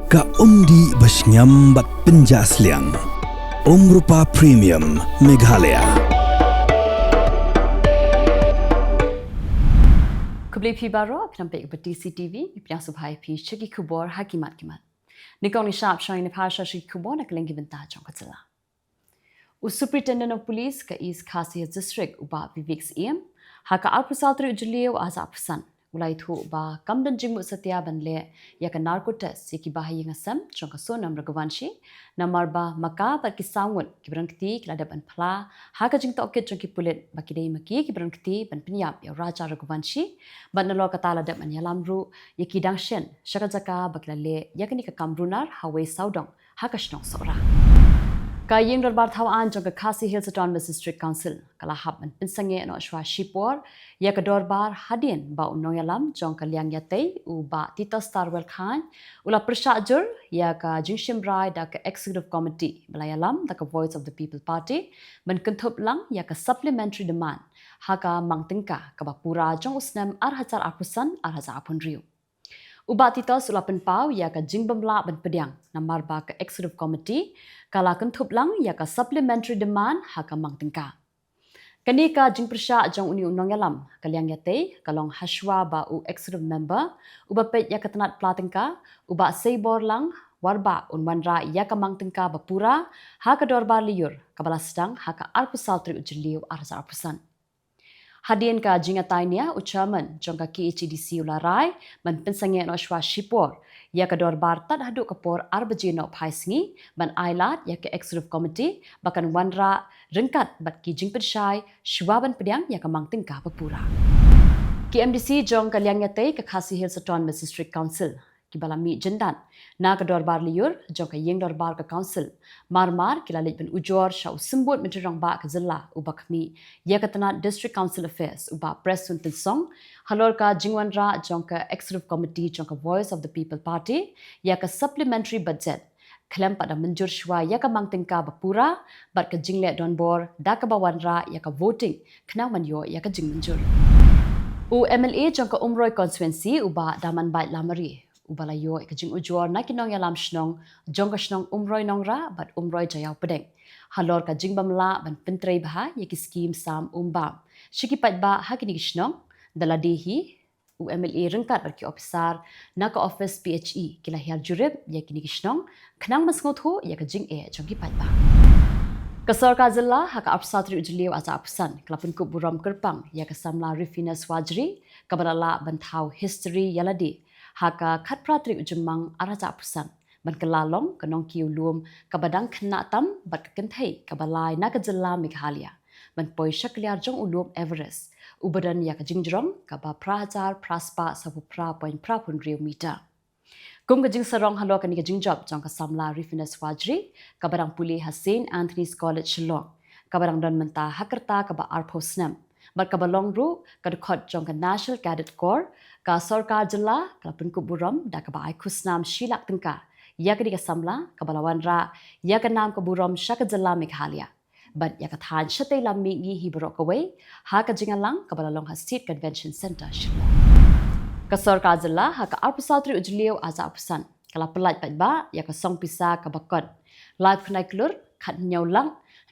Ka umdi basnyam bat penjasliang. Rupa Premium Meghalaya. Kubli pi baro penampak berti CCTV yang subhai pi cegi Khubor hakimat kimat. Nikong ni sharp shine ni pasha shi Khubor nak lengki benta jong Jylla. Superintendent of Police ka East Khasi District uba Vivek EM haka arpusal tri Jylliew asa pesan. Ulai thu ba kamdan jingmu setia banle ya ka narco test yaki bahaya ngasam jong ka sonam ragawanshi namar ba maka par ki sangut ki berangkti ki ladap an phla haka jing tokit jong ki pulit ba ki dei maki ki berangkti ban penyap ya raja ragawanshi ban nalo kata ladap an yalamru yaki dangshen syakajaka baklale yakni ka kamrunar hawe saudong haka shnong sora Kylleng darbar thawaan jong ka Khasi Hills Autonomous District Council kalahap man pinsange no ashwa Khubor ya ka dorbar hadin ba unong yalam jong ka liang yatei u ba tita starwell khan ula prashajur ya ka jingshim rai da ka executive committee balayalam da ka voice of the people party man kentup lang ya ka supplementary demand haka mangtingka ka ba pura jong usnam arhazar apusan arhazar apun riu Ubat titos ulapan pau ya ka jingbamla ban pediang namar ba ka executive committee kala kentup lang ya ka supplementary demand haka mangtingka. Kani ka jingprsha jong uni unong yalam kaliang yate kalong hashwa ba u executive member uba pet ya ka tanat platingka uba seibor lang warba unwanra ya ka mangtingka bapura haka dorbar liur kabala sedang haka arpusal tri Jylliew arsa arpusan. Hadien ka jingatainya ucaman jong ka KHDC ularai man pensange no shwa Khubor ya ka dorbar tad hadu kapor arbaje no phaisngi ban ailat ya ka executive committee bakan wanra rengkat bat ki jingpedshai shwaban pediang ya ka mangting ka papura KMDC jong ka liang yate ka Khasi Hills Autonomous District Council kibalami jendan na ka dorbar liur jong ka yeng dorbar ka council marmar kilalit ben ujor sha usembut menterang ba ka Jylla uba kami ya ka tanat district council affairs uba press until song halor ka jingwanra jong ka executive committee jong ka voice of the people party ya ka supplementary budget klaim pada menjur shwa ya ka mangtingka bapura bat ka jingle donbor da ka bawanra ya ka voting knawan yo ya ka jing menjur MLA jong ka umroi constituency uba daman bait lamari ubalayo ikajing ujor na kinong yalam shnong jong ka shnong umroi nongra bat umroi jayaw pedeng halor ka jing bamla ban Pyrthei baha yaki scheme sam umbam shikipat ba hakini shnong daladehi MLA rengkat berki officer na ka office PHE kila hiar jurib yakini shnong khnang masngot ho yaka jing jong kipat ba Kasarka Jylla haka apsatri Jylliew asa apsan kelapun ku buram kerpang yaka samla refinance wajri kabarala bantau history yaladi haka khatpratri ujemang araja apusan ban kelalong kenong kiulum kabadang khna tam bat kenthei kabalai na ka Jylla Meghalaya ban poi shakliar jong ulum Everest ubadan ya ka jingjrong kaba prahajar praspa sabu pra point pra pun meter kum ka jing sarong halo kani ka jingjop jong ka samla refinance wajri kabadang puli St Anthony's College Shillong kabadang don menta hakerta kaba arposnam bat kabalong ru kadkhot jong ka National Cadet Corps ka Sarkar Jylla kalapun ku buram da ka bai khusnam shilak tingka ya ka samla kabalawan ra ya ka nam ka buram shaka Jylla Meghalaya bat ya ka than shatei lammi ngi hibro ka wei ha ka jingalang kabalalong ha State Convention Center Shillong ka Sarkar Jylla ha ka arpusatri Jylliew aza apusan kala pelat pat ba ya ka song pisa ka bakon live knai klur khat nyau lang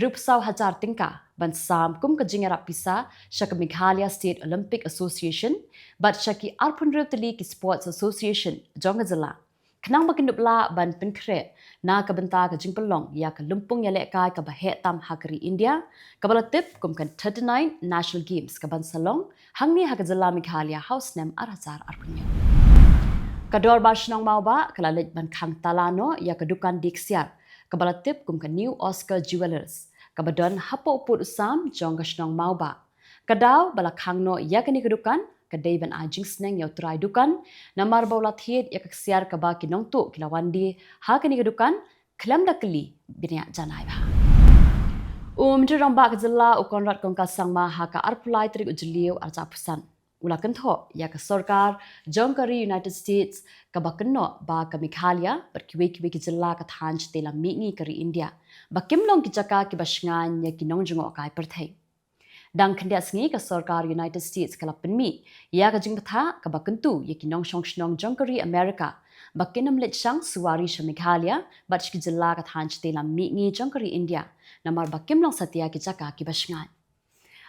rupsaw hajar tingka ban sam kum ka jingara pisa shaka Meghalaya State Olympic Association bat shaki arpunru tali ki Sports Association jong Jylla khnang bakindupla ban penkre na ka benta ka jingpelong ya ka lumpung ya lekai ka bahe tam hakari India ka balatip kum kan 39 National Games ka ban salong hangni ha ka Jylla Meghalaya house name arhazar arpunyo kador bashnong mauba kalalit ban khang talano ya ka dukan diksiar kabalatip kum ka New Oscar Jewelers kabadon hapo uput usam jong ka shnong mauba kadaw bala khangno ya kani kedukan kadai ban ajing sneng yo try dukan namar bawla thiet ya kaksiar kaba kinong tu kilawandi ha kani kedukan klam dakli binya janai ba jurong ba ka Jylla ukonrat kong ka sangma ha ka arpulai tri Jylliew arja pusan ulakan tho ya ka sarkar jong ka United States ka bakno ba ka Meghalaya berkiwe-kiwe ki Jylla ka thanj tela mingi ka India bakimlong ki jaka ki basngan ya kinong jungo kai Pyrthei dang khendias ngi ka sarkar United States kala penmi ya ka jingpatha ka bakentu ya kinong shongshnong jong ka America bakinam lechang suwari shamikhalia bat shki Jylla ka than chitela mi ngi jongkari India namar bakim long satia ki chaka ki bashngai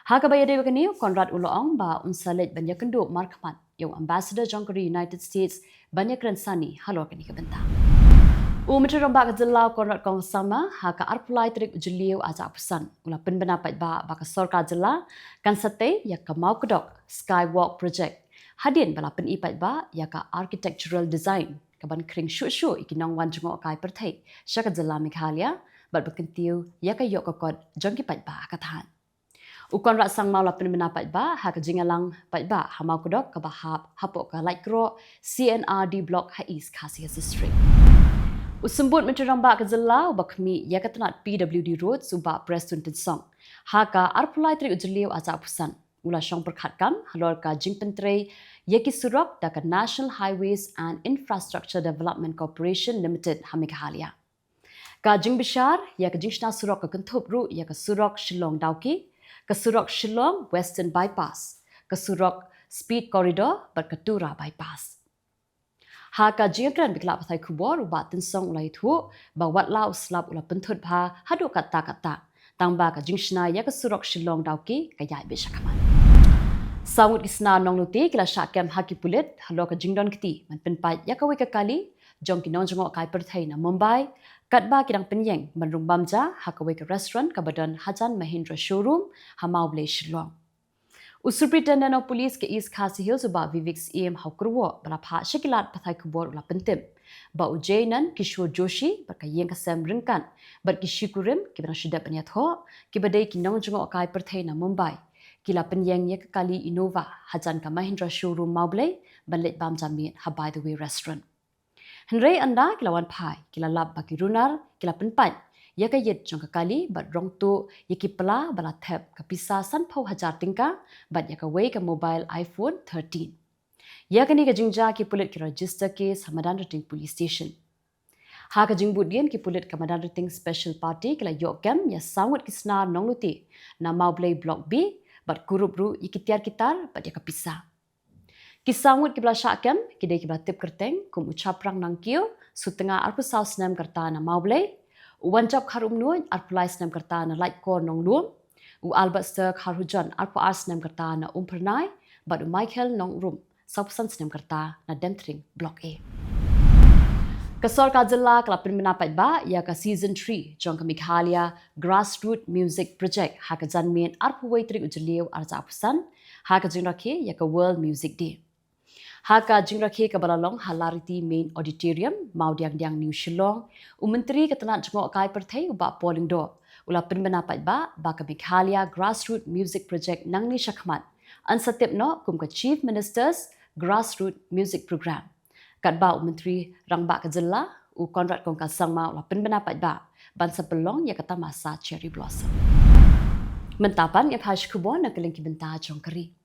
ha ka bayade bakani Conrad Uloong ba unsalet banyakendo markmat yung ambassador jongkari United States banyakran sani halor kani ka benta Umitro ba ka Jylla Conrad kong sama ha ka arpulai Tarik Jylliew aja pusan ula penbena ba ka sorka Jylla kan sate ya ka mau kedok skywalk project hadin bala pen ipat ba ya ka architectural design kaban kring shu ikinong wan jungo kai Pyrthei syaka Jylla Meghalaya bat bekentiu ya ka yok kod jongki pat ba ka than ukon rat sang mau la pen bena pat ba ha ka jingalang pat ba ha mau kedok ka ba hapok ka like ro CNRD block ha east khasi district Usumbut menceramba ke Jylla bakmi ya katanat PWD road suba Preston song ha ka arpulai Tarik Jylliew aja pusan ula syong perkhatkan halor ka jingpentrei yaki surok da ka National Highways and Infrastructure Development Corporation Limited ha Meghalaya ka jing bishar ya ka jingshna surok ka kentup ru ya ka surok Shillong Dauki ka surok Shillong Western Bypass ka surok Speed Corridor berketura bypass ha ka jingkran bikla Pyrthei Khubor ubat tinsong ulai thu ba watla uslap ula penthut pha hadu kata tangba ka jingshna ya ka surok Shillong Dauki ka yai bishakaman Sawut kisna nong luti kila syakam haki pulit halo ka jingdon kiti man penpai ya ka wika kali jong kinong jongok kai Pyrthei na Mumbai katba kidang penyeng manrung bamja ha ka wika restaurant ka badan Hajan Mahindra showroom ha mau ble Shillong Superintendent of Police ke East Khasi Hills ba Vivek EM Haukurwo bala pha shakilat Pyrthei Khubor ula pentim ba ujainan Kishore Joshi ba ka yeng ka sam ringkan ba ki shikurim ki bana shida panyat ho ki badai kinong jungo kai Pyrthei na Mumbai kila penyeng ye kali Innova Hajan ka Mahindra showroom mauble balet bam jamit ha by the way restaurant Henry anda kilawan pai kila lab ba ki runar kila penpan ya ka yet jong kali bat rong tu yaki pela bala tab ka pisa san phau hajar tingka bat ya ka way ka mobile iPhone 13 ya ka ni ka jingja ki pulit ki register case Hamadan Rating police station ha ka jingbu dian ki pulit ka Hamadan Rating special party kila yokam ya sawut ki snar nongluti na mauble block B bat kurup ru yaki tiar kitar bat ya ka pisa ki sawut ki bla syakam ki dei ki bla tip kerteng kum ucaprang nangkiu sutenga arpu saus nam kerta na mauble Wanjab kharum nuan arpulai snam kerta na light core nong luom u Albert Sir kharujan arpu ars snam kerta na Pernai badu Michael nong room sausan snam kerta na Demtring block A Kasor ka Jylla kala penmenapat ba ya ka season 3 jong ka Meghalaya grassroots music project ha ka janmen arpu wei Tarik Jylliew arja pusan ha ka jingrakhe ya ka world music day Haka jingrakhe ka balalong halariti main auditorium maudiang New Shillong menteri ketanat jengok kai Pyrthei uba polling do ula penmenapat ba ka Meghalaya grassroots music project nangni syakmat ansatip no kum ka chief ministers grassroots music program kat ba menteri rangba ka Jylla u Conrad kong ka sangma ula penmenapat ba ban sepelong ya kata masa cherry blossom mentapan ya phash Khubor na Kylleng ki benta jongkari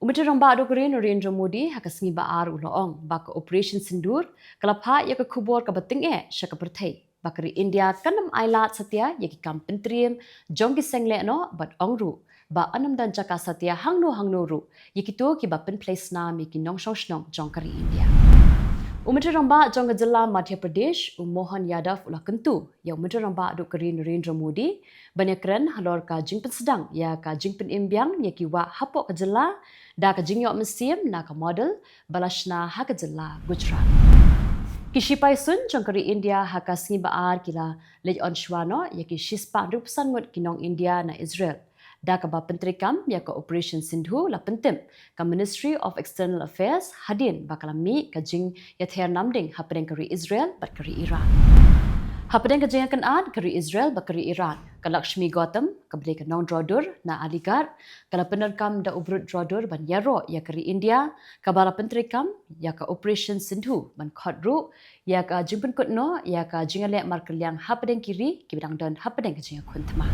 Umitro ba ado kare Narendra Modi hakasngi ba ar uloong ba ka operation sindur kalapha ya ka Khubor ka bating syaka Pyrthei ba kari India kanam ailat satya ya ki kam pentriem jongki sengle no bat ongru ba anam dan jaka satya hangno ru yikito ki ba pen place na mi ki nong shong jongkari India Umitro ba jong ka Jylla Madhya Pradesh Mohan Yadav ula kentu ya umitro ba ado kare Narendra Modi banyakran halor ka jingpen sedang ya ka jingpen imbyang ya ki wa hapok ka Jylla da ka jingyok museum na ka model balashna ha ka Jylla Gujarat Kishipai sun jongkari India ha ka sngi baar kila lej on shwano ya ki shispa rupsan ngot kinong India na Israel da ka ba pentrikam ya ka operation Sindhu la pentim ka Ministry of External Affairs hadin bakalami ka jing ya ther namding ha pedeng kari Israel bat kari Iran ha pedeng ka jing kan ad kari Israel bat kari Iran ka Lakshmi Gautam ka bde ka nong drodur na Aligarh kala penerkam da ubrut drodur ban yaro ya kari India ka bala pentrikam ya ka operation Sindhu ban khodru ya ka jingpen kutno ya ka jingale markelyang ha pedeng kiri ki bidang dan ha pedeng ka jing khuntma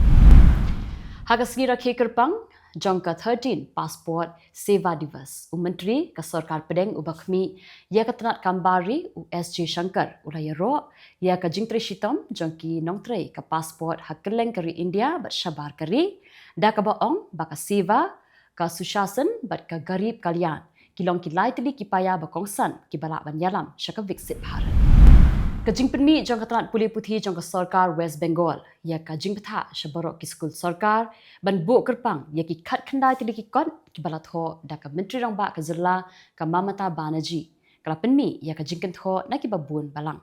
Hagasngira Kekerpang, Jongka 13 Passport Seva Divas. Menteri ka Sarkar Pedeng ubakmi ya ka Tanat Kambari SJ Shankar ulayaro ya ka Jingtre Shitom jongki nongtre ka passport ha Kylleng kari India bat shabar kari da ka baong baka Seva ka Sushasan bat ka Garib Kalyan kilong kilai tili kipaya bakongsan kibala banyalam syaka viksit Bharat. Kajing penmi jong katrat puli puthi jong ka sarkar West Bengal ya kajing petha shabarok ki skul sarkar ban bu kerpang ya ki khat khandai tili ki kon kibala tho da ka menteri rang ba ka Jylla ka Mamata Banerjee kala penmi ya kajing kan tho na ki babun balang.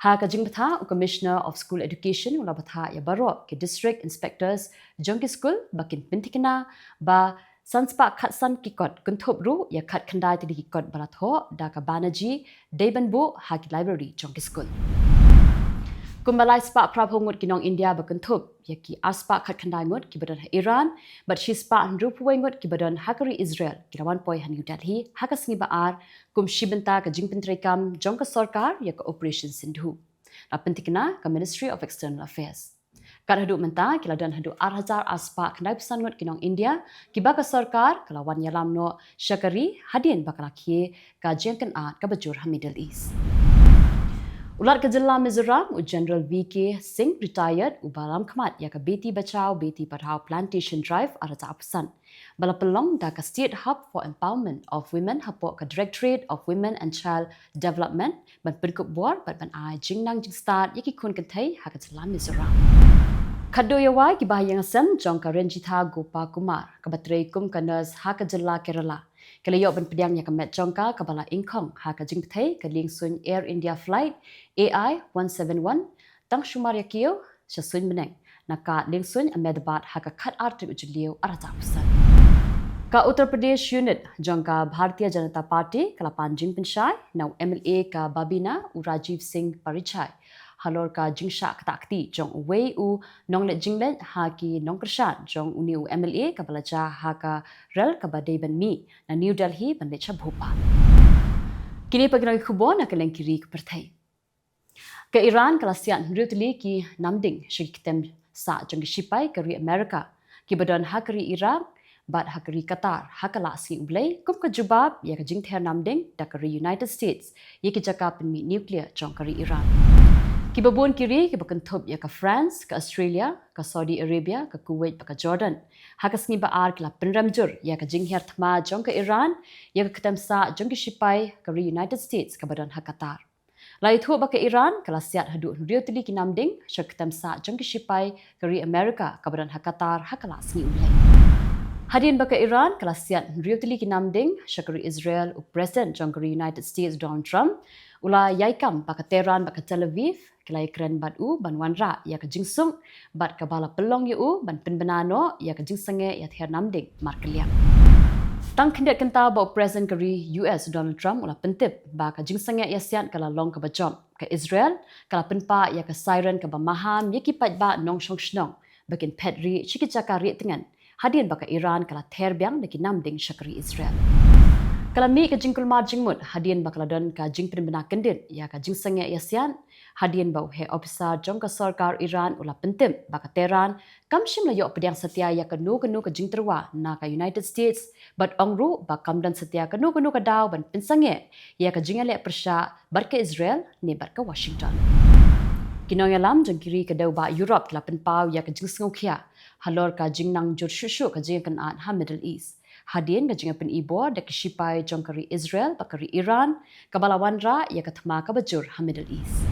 Ha kajing petha Commissioner of School Education ula petha ya barok ki district inspectors jong ki skul bakin pentikna ba Sanspa khatsan kikot kuntup ru ya khat khandai tili kikot balatho da ka Banerjee Deban bu haki library jong ki skul. Kumbalai spa prabhongut kinong India bakuntup ya ki aspa khat khandai ngut ki badan Iran but she spa rupuwai ngut ki badan hakari Israel ki rawan poi han New Delhi hakasngi baar kum shibenta ka jingpentrekam jong ka sarkar ya ka Operation Sindhu. Rapentikna ka Ministry of External Affairs. Kad haduk menta kila dan haduk 8,000 aspa kandai pesan ngut kinong India kiba ka sarkar kala wan yalam no syakari hadin bakalaki ka jengken at ka bajur ha Middle East. Ulat ke Jylla Mizoram General VK Singh retired ubalam khamat ya ka Beti Bachao Beti Padhao Plantation Drive arata pesan bala pelong da ka State Hub for Empowerment of Women hapok ka Directorate of Women and Child Development ban perkup bor ban ai jingnang jing start yaki kun kentai ha ka Jylla Mizoram. Khado yawai ki bahayang sen jong ka Ranjitha Gopa Kumar ka batrei kum ka nurse ha ka Jylla Kerala kalayo ban pediang ya ka met jong ka bala ingkong ha ka jing thei ka ling sun Air India flight AI 171 tang shumar yakio sha sun meneng naka ling sun Ahmedabad ha ka khat arti Jylliew arata pesan ka Uttar Pradesh unit jong ka Bharatiya Janata Party kala panjing penshai now MLA ka Babina u Rajiv Singh Parichai halor ka jingsha katakti jong wei u nonglet jinglet ha ki nongkrshan jong uni u MLA ka balaja ha ka rel ka badai ban mi na New Delhi ban lecha Bhopal. Kini pagnoi Khubor na Kylleng kiri ke Pyrthei. Ke Iran kala sian rutli ki namding shikitem sa jong shipai kari Amerika ki badan ha kari Iraq bat ha kari Qatar ha kala si ublei kum ka jubab ya ka jingther namding da kari United States ye ki jaka penmi nuclear jong kari Iran. Ki babun kiri ki bakentup ya ka France, ka Australia, ka Saudi Arabia, ka Kuwait, ka Jordan. Hakasngi baar kila penramjur ya ka jingher thma jong ka Iran, ya ka ketamsa jong ki shipai ka United States ka badan ha Qatar. Lai thu ba ka Iran kala siat hadu rio tili ki namding sya ketamsa jong ki shipai ka America ka badan ha Qatar ha kala sngi ulai. Hadin ba ka Iran kala siat rio tili ki namding sya ka Israel u President jong ka United States Donald Trump ula yaikam ba ka Tehran ba ka Tel Aviv kelai keren bat u ban wanra ya ka jingsung bat ka bala pelong yu ban penbenano ya ka jingsange ya ther namding markeliam tang khendet kenta ba President kari US Donald Trump ula pentip ba ka jingsange ya sian kala long ka bajom ka Israel kala penpa ya ka siren ka ba maham ya ki pat ba nong shong shnong bakin petri chikichaka ri tingan hadin ba ka Iran kala ther byang ki namding syakri Israel. Kalami ka jingkul mar jingmut hadien bakladon ka jingpin bena kendit ya ka jingsange yasian hadien bau he officer jong ka sarkar Iran ula pentim baka Tehran kamshim la yo pediang setia ya ka nu ka jingterwa na ka United States bat ongru ba kamdan setia ka nu ka daw ban pensange ya ka jingale persya bar ka Israel ne bar ka Washington. Kinong yalam jong kiri ka daw ba Europe la penpau ya ka jingsngu khia halor ka jingnang jur shushu ka jingkan at ha Middle East. Hadien ka jinga pen ibo da kishipai jong kari Israel bakari Iran kabalawan ra ya kathma ka bajur ha Middle East.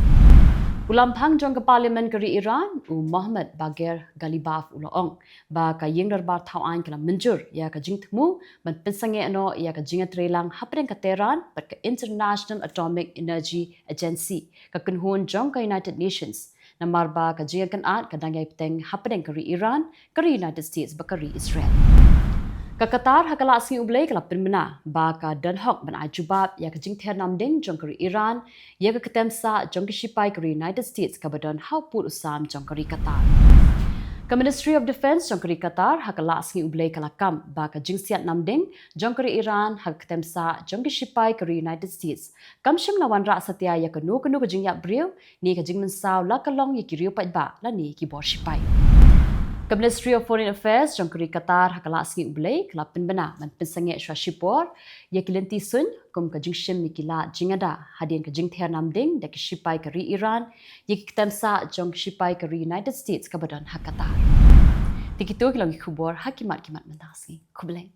Ulampang jong ka parliament kari Iran u Mohammed Bagher Galibaf uloong ba ka yingrar bar thawan kala menjur ya ka jingthmu ban pensange ano ya ka jinga trelang hapren ka Tehran bat ka International Atomic Energy Agency ka kunhun jong ka United Nations namar ba ka jinga kan at kadangay peteng hapren kari Iran kari United States bakari Israel. Ka Qatar hakala asing ublay kala penmena ba ka danhok ban ajubab ya ka jingther namding jong kari Iran ya ka ketemsa jong ki shipai kari United States ka badan hauput usam jong kari Qatar. Ka Ministry of Defense jong kari Qatar hakala asing ublay kala kam ba ka jingsiat namding jong kari Iran hak ketemsa jong ki shipai kari United States. Kamshim lawan ra satya ya ka nu ka jingya briu ni ka jingmensaw la kalong ya ki riu pat ba la ni ki bor shipai. Ka Ministry of Foreign Affairs jong kari Qatar hakala asngi ublay kala penbena man pensange sha shipor ya kilenti sun kum ka jingshim mikila jingada hadien ka jingther namding da ki shipai kari Iran ya ki ketamsa jong shipai kari United States ka badan ha Qatar. Tikito kilang Khubor hakimat kimat mentasngi. Khubeleng.